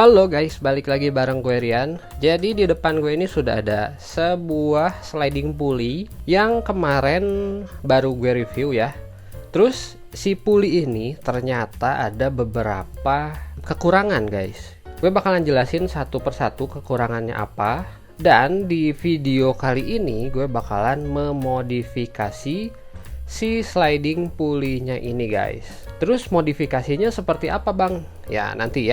Halo guys, balik lagi bareng gue Rian. Jadi di depan gue ini sudah ada sebuah sliding pulley yang kemarin baru gue review ya. Terus si pulley ini ternyata ada beberapa kekurangan guys. Gue bakalan jelasin satu persatu kekurangannya apa. Dan di video kali ini gue bakalan memodifikasi si sliding pulley-nya ini guys. Terus modifikasinya seperti apa bang? Ya nanti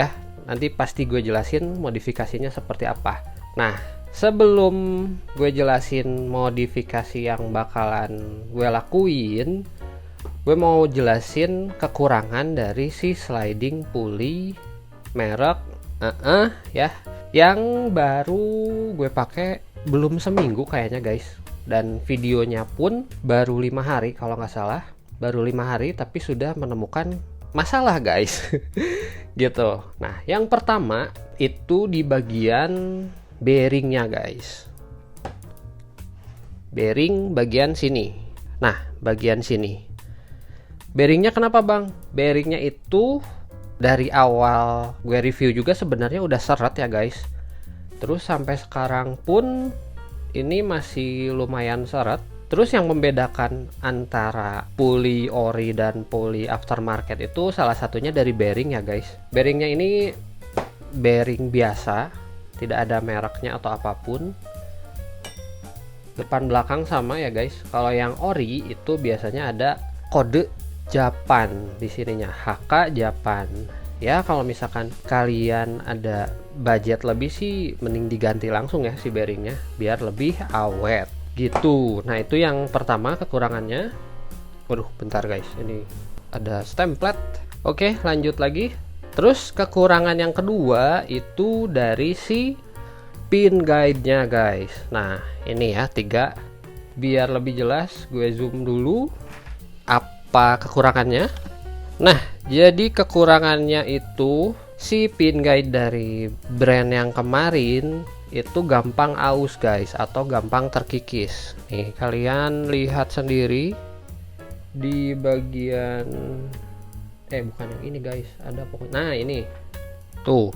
pasti gue jelasin modifikasinya seperti apa. Nah, sebelum gue jelasin modifikasi yang bakalan gue lakuin, gue mau jelasin kekurangan dari si sliding pulley merek ya, yang baru gue pakai belum seminggu kayaknya guys. Dan videonya pun baru 5 hari kalau nggak salah, baru 5 hari tapi sudah menemukan masalah guys. Gitu. Nah, yang pertama itu di bagian bearingnya guys. Bearing bagian sini. Nah, bagian sini. Bearingnya kenapa bang? Bearingnya itu dari awal gue review juga sebenarnya udah seret ya guys. Terus sampai sekarang pun ini masih lumayan seret. Terus yang membedakan antara pulley ori dan pulley aftermarket itu salah satunya dari bearing ya guys. Bearingnya ini bearing biasa, tidak ada mereknya atau apapun. Depan belakang sama ya guys. Kalau yang ori itu biasanya ada kode Japan di sininya, HK Japan. Ya kalau misalkan kalian ada budget lebih sih mending diganti langsung ya si bearingnya biar lebih awet. Gitu. Nah itu yang pertama kekurangannya. Waduh bentar guys, ini ada stemplet. Oke lanjut lagi. Terus kekurangan yang kedua itu dari si pin guide nya guys. Nah ini ya 3. Biar lebih jelas gue zoom dulu apa kekurangannya. Nah jadi kekurangannya itu si pin guide dari brand yang kemarin itu gampang aus guys, atau gampang terkikis. Nih kalian lihat sendiri di bagian bukan yang ini guys, ada pokoknya. Nah ini tuh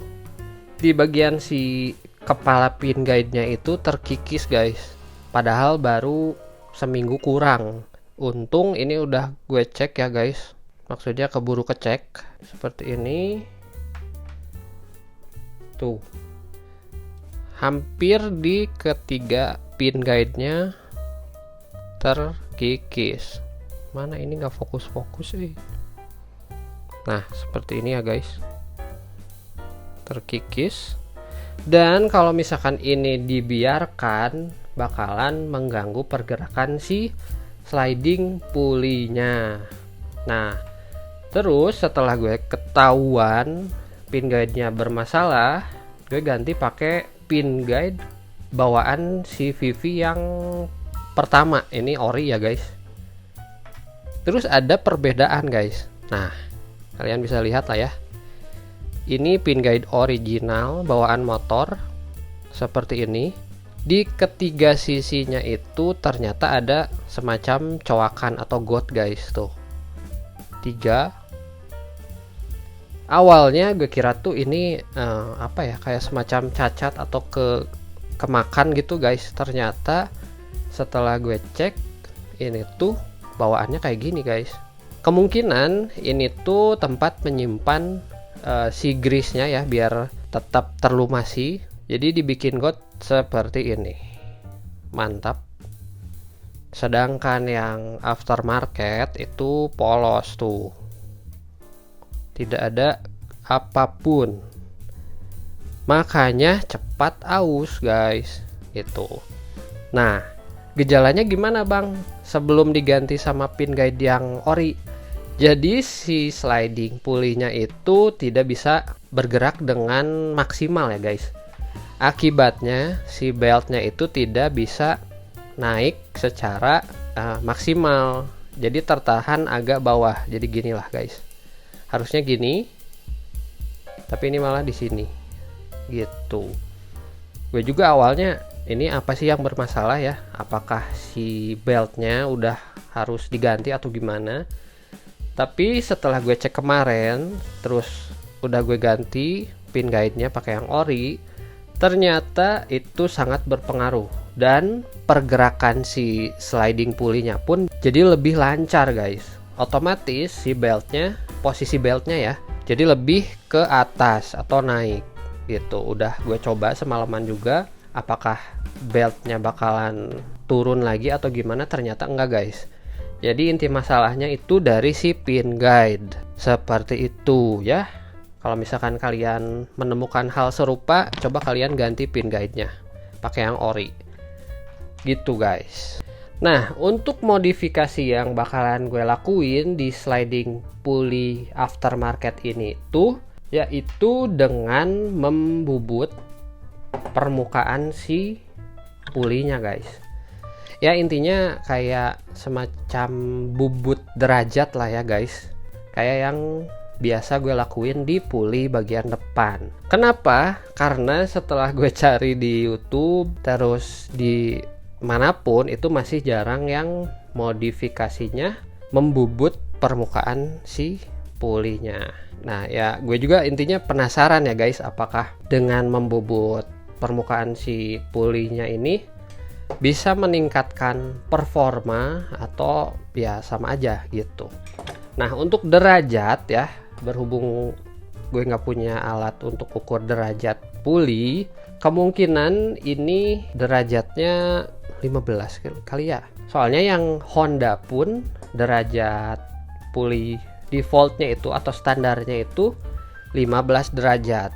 di bagian si kepala pin guide nya itu terkikis guys, padahal baru seminggu kurang. Untung ini udah gue cek ya guys, maksudnya keburu kecek seperti ini tuh, hampir di ketiga pin guide-nya terkikis. Mana ini nggak fokus-fokus sih. Nah seperti ini ya guys, terkikis. Dan kalau misalkan ini dibiarkan bakalan mengganggu pergerakan si sliding pulley-nya. Nah terus setelah gue ketahuan pin guide-nya bermasalah, gue ganti pakai pin guide bawaan si Vivi yang pertama. Ini ori ya guys. Terus ada perbedaan guys. Nah kalian bisa lihat lah ya, ini pin guide original bawaan motor seperti ini. Di ketiga sisinya itu ternyata ada semacam coakan atau got guys tuh, 3. Awalnya gue kira tuh ini apa ya, kayak semacam cacat atau kemakan gitu guys. Ternyata setelah gue cek ini tuh bawaannya kayak gini guys. Kemungkinan ini tuh tempat menyimpan si grease-nya ya, biar tetap terlumasi. Jadi dibikin got seperti ini. Mantap. Sedangkan yang aftermarket itu polos tuh, tidak ada apapun, makanya cepat aus guys itu. Nah gejalanya gimana bang sebelum diganti sama pin guide yang ori? Jadi si sliding pulley-nya itu tidak bisa bergerak dengan maksimal ya guys. Akibatnya si beltnya itu tidak bisa naik secara maksimal, jadi tertahan agak bawah. Jadi gini lah guys, harusnya gini, tapi ini malah di sini gitu. Gue juga awalnya ini apa sih yang bermasalah ya, apakah si beltnya udah harus diganti atau gimana. Tapi setelah gue cek kemarin terus udah gue ganti pin guide-nya pakai yang ori, ternyata itu sangat berpengaruh, dan pergerakan si sliding pulley-nya pun jadi lebih lancar guys. Otomatis si beltnya, posisi beltnya ya, jadi lebih ke atas atau naik gitu. Udah gue coba semalaman juga, apakah beltnya bakalan turun lagi atau gimana, ternyata enggak guys. Jadi inti masalahnya itu dari si pin guide. Seperti itu ya. Kalau misalkan kalian menemukan hal serupa, coba kalian ganti pin guide-nya pakai yang ori. Gitu guys. Nah, untuk modifikasi yang bakalan gue lakuin di sliding pulley aftermarket ini tuh yaitu dengan membubut permukaan si pulley-nya guys. Ya intinya kayak semacam bubut derajat lah ya guys. Kayak yang biasa gue lakuin di pulley bagian depan. Kenapa? Karena setelah gue cari di YouTube terus di manapun itu masih jarang yang modifikasinya membubut permukaan si pulley-nya. Nah ya gue juga intinya penasaran ya guys, apakah dengan membubut permukaan si pulley-nya ini bisa meningkatkan performa atau ya sama aja gitu. Nah untuk derajat ya, berhubung gue nggak punya alat untuk ukur derajat pulley, kemungkinan ini derajatnya 15 kali ya. Soalnya yang Honda pun derajat pulley defaultnya itu atau standarnya itu 15 derajat.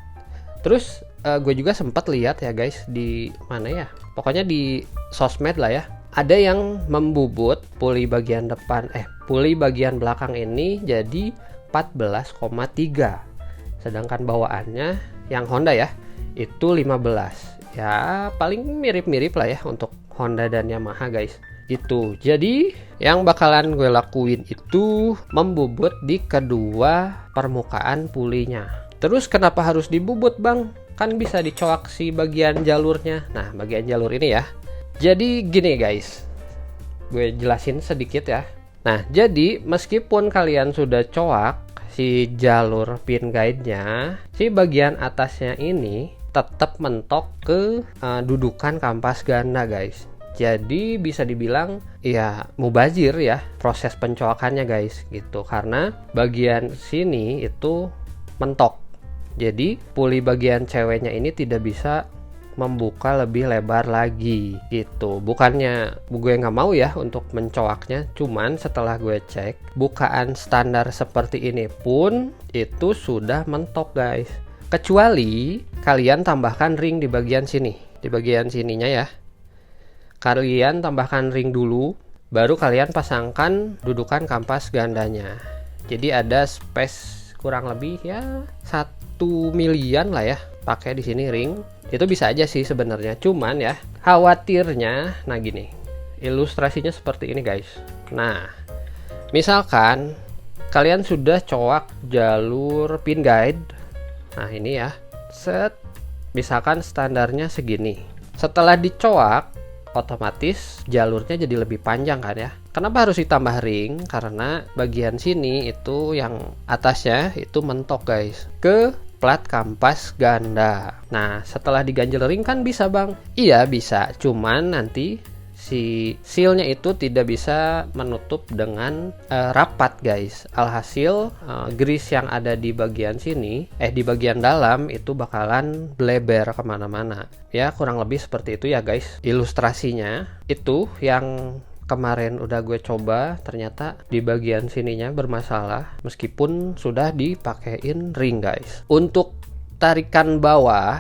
Terus gue juga sempat lihat ya guys di mana ya, pokoknya di sosmed lah ya, ada yang membubut pulley bagian depan pulley bagian belakang ini jadi 14,3, sedangkan bawaannya yang Honda ya itu 15. Ya paling mirip-mirip lah ya untuk Honda dan Yamaha guys gitu. Jadi yang bakalan gue lakuin itu membubut di kedua permukaan pulley-nya. Terus kenapa harus dibubut bang? Kan bisa dicoak si bagian jalurnya. Nah bagian jalur ini ya, jadi gini guys, gue jelasin sedikit ya. Nah jadi meskipun kalian sudah coak si jalur pin guide-nya, si bagian atasnya ini tetap mentok ke dudukan kampas ganda guys. Jadi bisa dibilang ya mubazir ya proses pencoakannya guys gitu, karena bagian sini itu mentok. Jadi pulley bagian ceweknya ini tidak bisa membuka lebih lebar lagi gitu. Bukannya gue nggak mau ya untuk mencoaknya, cuman setelah gue cek bukaan standar seperti ini pun itu sudah mentok guys. Kecuali kalian tambahkan ring di bagian sini, di bagian sininya ya. Kalian tambahkan ring dulu, baru kalian pasangkan dudukan kampas gandanya. Jadi ada space kurang lebih ya 1 milian lah ya pakai di sini ring. Itu bisa aja sih sebenarnya, cuman ya khawatirnya, nah gini ilustrasinya seperti ini guys. Nah misalkan kalian sudah coak jalur pin guide, nah ini ya set, misalkan standarnya segini. Setelah dicoak otomatis jalurnya jadi lebih panjang kan ya. Kenapa harus ditambah ring? Karena bagian sini itu yang atasnya itu mentok guys ke plat kampas ganda. Nah setelah diganjel ring kan bisa bang? Iya bisa, cuman nanti si sealnya itu tidak bisa menutup dengan rapat guys. Alhasil grease yang ada di bagian sini di bagian dalam itu bakalan bleber kemana-mana ya, kurang lebih seperti itu ya guys ilustrasinya. Itu yang kemarin udah gue coba, ternyata di bagian sininya bermasalah meskipun sudah dipakein ring guys. Untuk tarikan bawah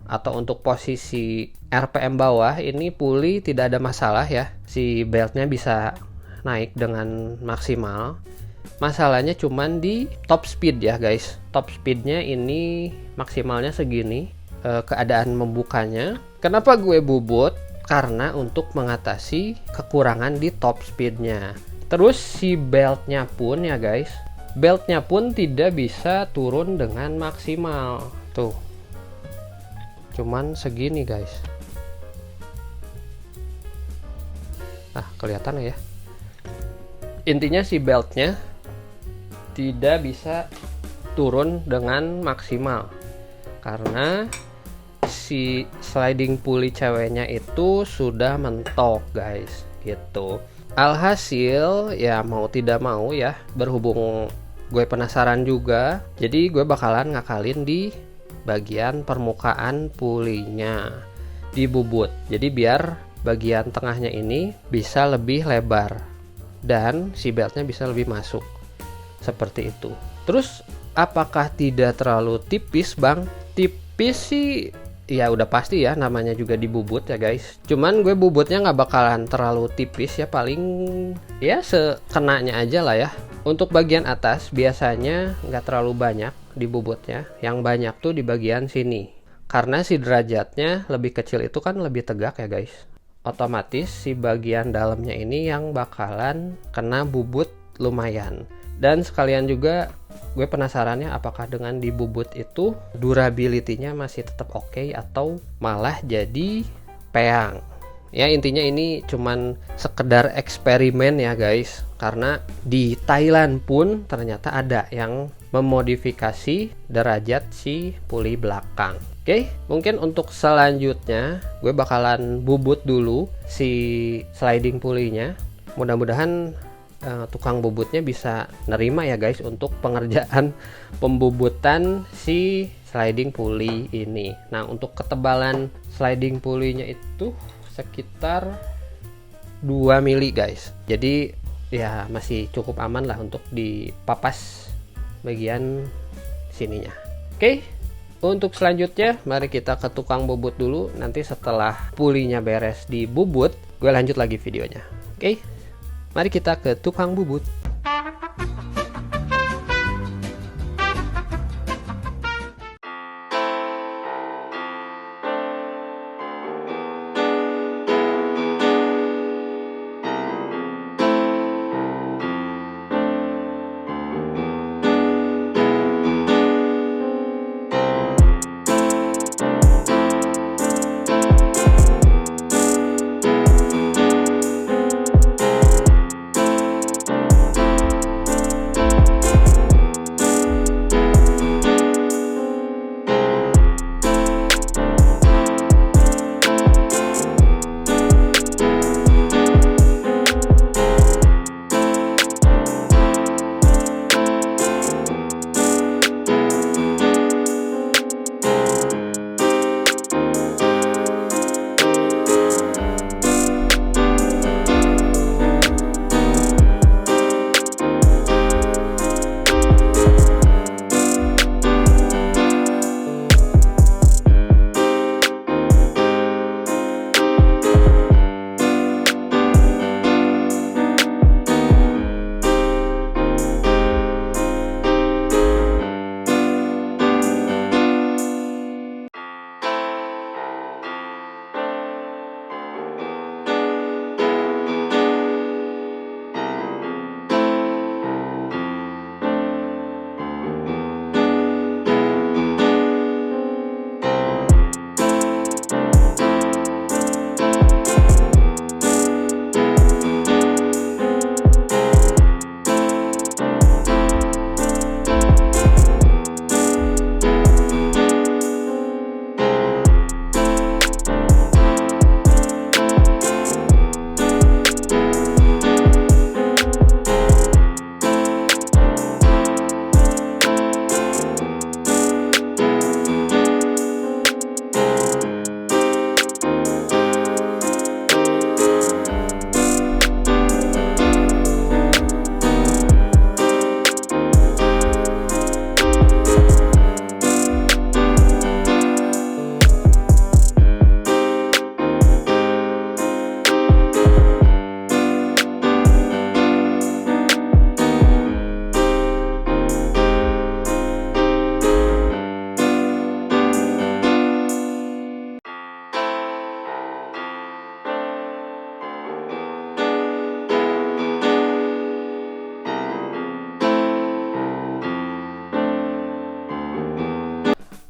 atau untuk posisi RPM bawah ini pulley tidak ada masalah ya, si beltnya bisa naik dengan maksimal. Masalahnya cuman di top speed ya guys. Top speednya ini maksimalnya segini, keadaan membukanya. Kenapa gue bubut? Karena untuk mengatasi kekurangan di top speednya. Terus si beltnya pun ya guys, beltnya pun tidak bisa turun dengan maksimal. Tuh, cuman segini guys. Nah kelihatan ya, intinya si beltnya tidak bisa turun dengan maksimal karena si sliding pulley ceweknya itu sudah mentok guys gitu. Alhasil ya mau tidak mau ya, berhubung gue penasaran juga, jadi gue bakalan ngakalin di bagian permukaan pulinya di bubut. Jadi biar bagian tengahnya ini bisa lebih lebar dan si beltnya bisa lebih masuk seperti itu. Terus apakah tidak terlalu tipis bang? Tipis sih ya udah pasti ya, namanya juga di bubut ya guys. Cuman gue bubutnya nggak bakalan terlalu tipis ya, paling ya sekenanya aja lah ya. Untuk bagian atas biasanya nggak terlalu banyak di bubutnya, yang banyak tuh di bagian sini. Karena si derajatnya lebih kecil itu kan lebih tegak ya guys. Otomatis si bagian dalamnya ini yang bakalan kena bubut lumayan. Dan sekalian juga gue penasarannya apakah dengan di bubut itu durability-nya masih tetap oke atau malah jadi peang. Ya intinya ini cuman sekedar eksperimen ya guys, karena di Thailand pun ternyata ada yang memodifikasi derajat si puli belakang. Oke, mungkin untuk selanjutnya gue bakalan bubut dulu si sliding pulley-nya. Mudah-mudahan tukang bubutnya bisa nerima ya guys untuk pengerjaan pembubutan si sliding pulley ini. Nah untuk ketebalan sliding pulley-nya itu sekitar 2 mili guys, jadi ya masih cukup aman lah untuk dipapas bagian sininya. Oke, untuk selanjutnya mari kita ke tukang bubut dulu. Nanti setelah pulinya beres di bubut gue lanjut lagi videonya. Oke, mari kita ke tukang bubut.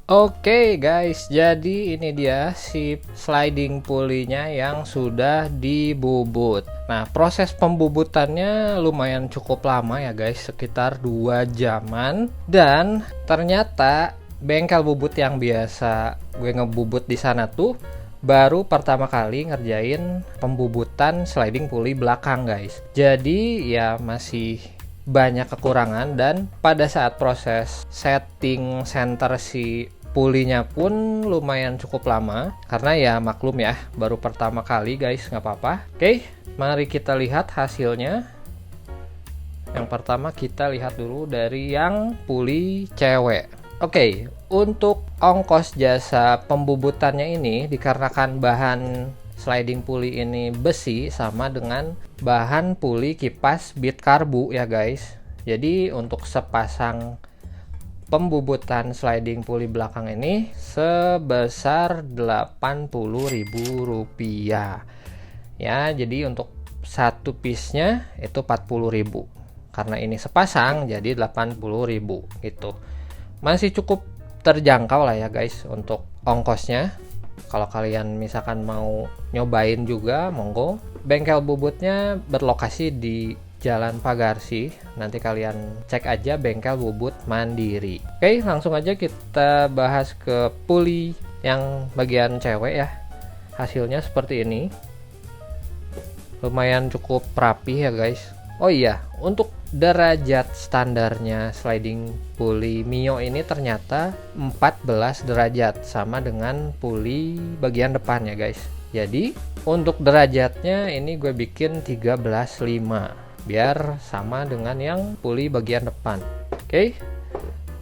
Oke guys, jadi ini dia si sliding pulley-nya yang sudah dibubut. Nah, proses pembubutannya lumayan cukup lama ya guys, sekitar 2 jaman. Dan ternyata bengkel bubut yang biasa gue ngebubut di sana tuh baru pertama kali ngerjain pembubutan sliding pulley belakang guys. Jadi ya masih banyak kekurangan, dan pada saat proses setting center si pulinya pun lumayan cukup lama, karena ya maklum ya baru pertama kali guys, nggak apa-apa. Oke, mari kita lihat hasilnya. Yang pertama kita lihat dulu dari yang puli cewek. Oke, untuk ongkos jasa pembubutannya ini dikarenakan bahan sliding pulley ini besi sama dengan bahan puli kipas bit karbu ya guys. Jadi untuk sepasang pembubutan sliding pulley belakang ini sebesar Rp80.000 ya. Jadi untuk satu piece-nya itu 40.000. Karena ini sepasang jadi 80.000 gitu. Masih cukup terjangkau lah ya guys untuk ongkosnya. Kalau kalian misalkan mau nyobain juga, monggo. Bengkel bubutnya berlokasi di Jalan Pagarsi. Nanti kalian cek aja bengkel bubut mandiri. Oke, langsung aja kita bahas ke puli yang bagian cewek ya. Hasilnya seperti ini. Lumayan cukup rapi ya guys. Oh iya, untuk derajat standarnya sliding pulley Mio ini ternyata 14 derajat, sama dengan pulley bagian depan ya guys. Jadi untuk derajatnya ini gue bikin 13,5 biar sama dengan yang pulley bagian depan. Oke.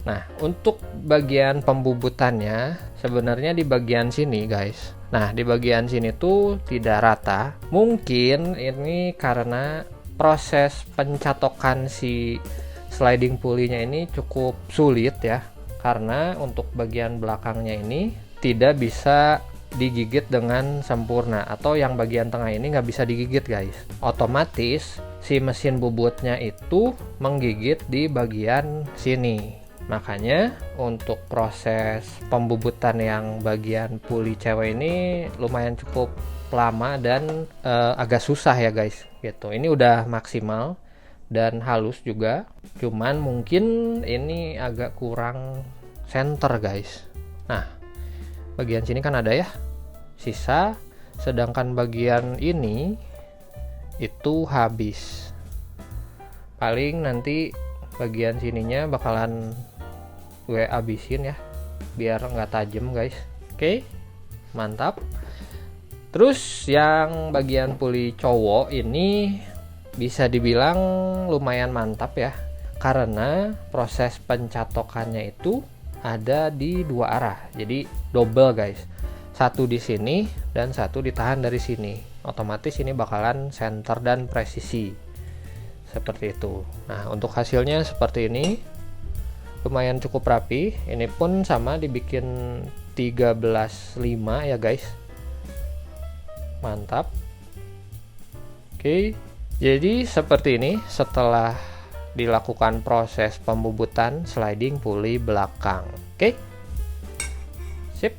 Nah, untuk bagian pembubutannya sebenarnya di bagian sini guys. Nah, di bagian sini tuh tidak rata. Mungkin ini karena proses pencatokan si sliding pulley-nya ini cukup sulit ya, karena untuk bagian belakangnya ini tidak bisa digigit dengan sempurna, atau yang bagian tengah ini nggak bisa digigit guys. Otomatis si mesin bubutnya itu menggigit di bagian sini. Makanya untuk proses pembubutan yang bagian pulley cewek ini lumayan cukup lama dan agak susah ya guys gitu. Ini udah maksimal dan halus juga, cuman mungkin ini agak kurang center guys. Nah, bagian sini kan ada ya sisa, sedangkan bagian ini itu habis. Paling nanti bagian sininya bakalan gue abisin ya biar nggak tajam guys. Oke, mantap. Terus yang bagian pulley cowok ini bisa dibilang lumayan mantap ya, karena proses pencatokannya itu ada di dua arah, jadi double guys. Satu di sini dan satu ditahan dari sini. Otomatis ini bakalan center dan presisi seperti itu. Nah, untuk hasilnya seperti ini, lumayan cukup rapi. Ini pun sama dibikin 13,5 ya guys. Mantap. Oke, jadi seperti ini setelah dilakukan proses pembubutan sliding pulley belakang. Oke, sip.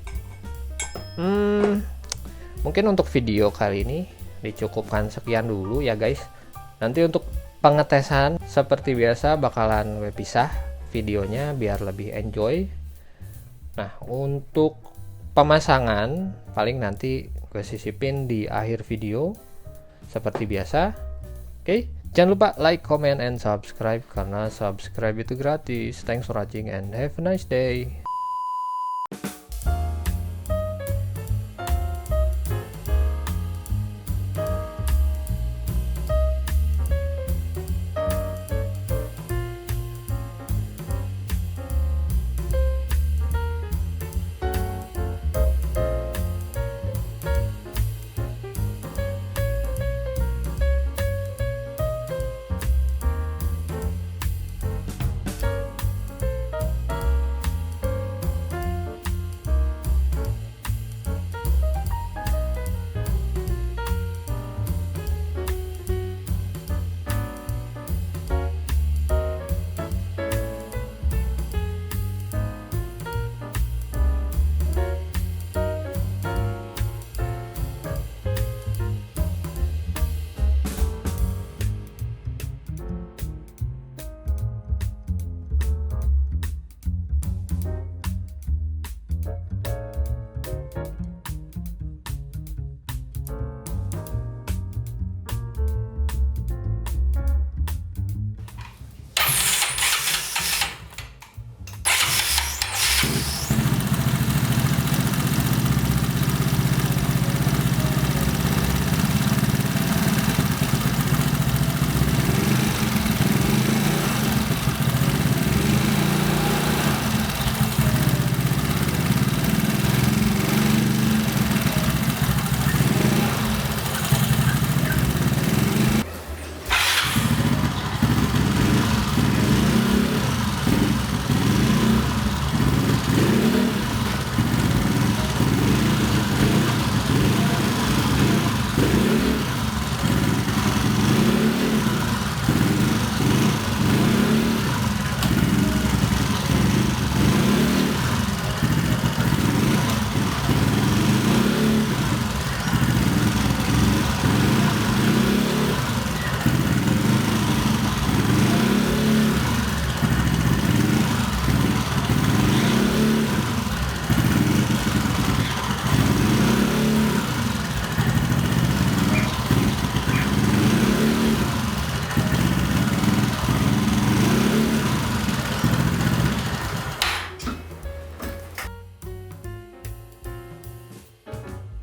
Mungkin untuk video kali ini dicukupkan sekian dulu ya guys. Nanti untuk pengetesan seperti biasa bakalan gue pisah videonya biar lebih enjoy. Nah, untuk pemasangan paling nanti gue sisipin di akhir video seperti biasa. Oke, jangan lupa like, comment, and subscribe karena subscribe itu gratis. Thanks for watching and have a nice day.